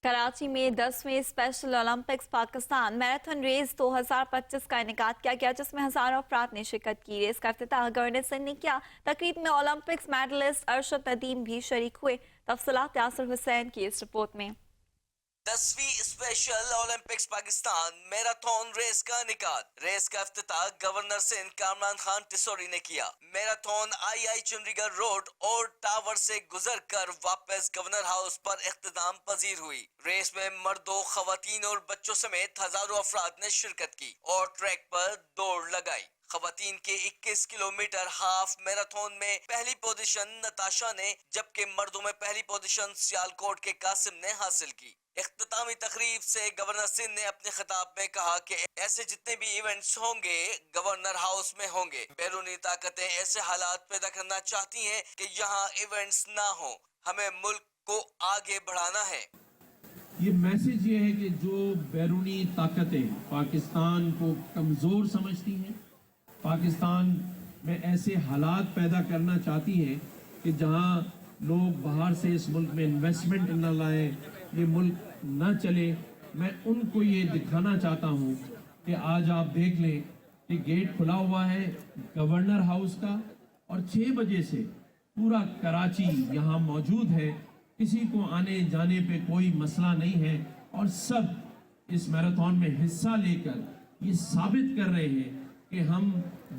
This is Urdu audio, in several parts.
کراچی میں 10ویں special Olympics Pakistan marathon race 2025 کا انعقاد کیا گیا، جس میں ہزاروں افراد نے شرکت کی۔ ریس کا افتتاح گورنر سندھ نے کیا۔ تقریب میں اولمپکس میڈلسٹ ارشد ندیم بھی شریک ہوئے۔ تفصیلات یاسر حسین کی اس رپورٹ میں۔ 10ویں special Olympics Pakistan marathon race کا انعقاد۔ ریس کا افتتاح گورنر سندھ کامران خان ٹسوری نے کیا۔ میراتھن آئی چنڈی گڑھ روڈ اور ٹاور سے گزر کر واپس گورنر ہاؤس پر اختتام پذیر ہوئی۔ ریس میں مردوں، خواتین اور بچوں سمیت ہزاروں افراد نے شرکت کی اور ٹریک پر دوڑ لگائی۔ خواتین کے 21 کلومیٹر ہاف میراتھن میں پہلی پوزیشن نتاشا نے، جبکہ مردوں میں پہلی پوزیشن سیالکوٹ کے قاسم نے حاصل کی۔ اختتامی تقریب سے گورنر سندھ نے اپنے خطاب میں کہا کہ ایسے جتنے بھی ایونٹس ہوں گے گورنر ہاؤس میں ہوں گے۔ بیرونی طاقتیں ایسے حالات پیدا کرنا چاہتی ہیں کہ یہاں ایونٹس نہ ہوں۔ ہمیں ملک کو آگے بڑھانا ہے۔ یہ میسج یہ ہے کہ جو بیرونی طاقتیں پاکستان کو کمزور سمجھتی ہیں، پاکستان میں ایسے حالات پیدا کرنا چاہتی ہیں کہ جہاں لوگ باہر سے اس ملک میں انویسٹمنٹ نہ لائیں، یہ ملک نہ چلے، میں ان کو یہ دکھانا چاہتا ہوں کہ آج آپ دیکھ لیں کہ گیٹ کھلا ہوا ہے گورنر ہاؤس کا، اور 6 بجے سے پورا کراچی یہاں موجود ہے۔ کسی کو آنے جانے پہ کوئی مسئلہ نہیں ہے، اور سب اس میراتھن میں حصہ لے کر یہ ثابت کر رہے ہیں کہ ہم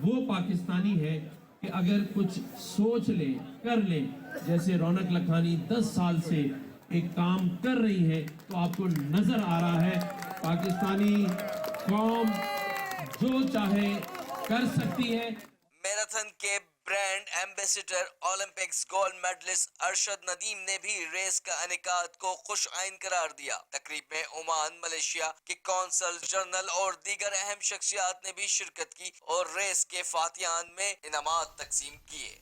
وہ پاکستانی ہیں کہ اگر کچھ سوچ لیں، کر لیں، جیسے رونق لکھانی 10 سال سے ایک کام کر رہی ہے، تو آپ کو نظر آ رہا ہے پاکستانی قوم جو چاہے کر سکتی ہے۔ میراتھن کے brand ambassador Olympics gold medallist Arshad Nadeem نے بھی ریس کا انعقاد کو خوش آئند قرار دیا۔ تقریب میں عمان، ملیشیا کے کونسل جنرل اور دیگر اہم شخصیات نے بھی شرکت کی اور ریس کے فاتحان میں انعامات تقسیم کیے۔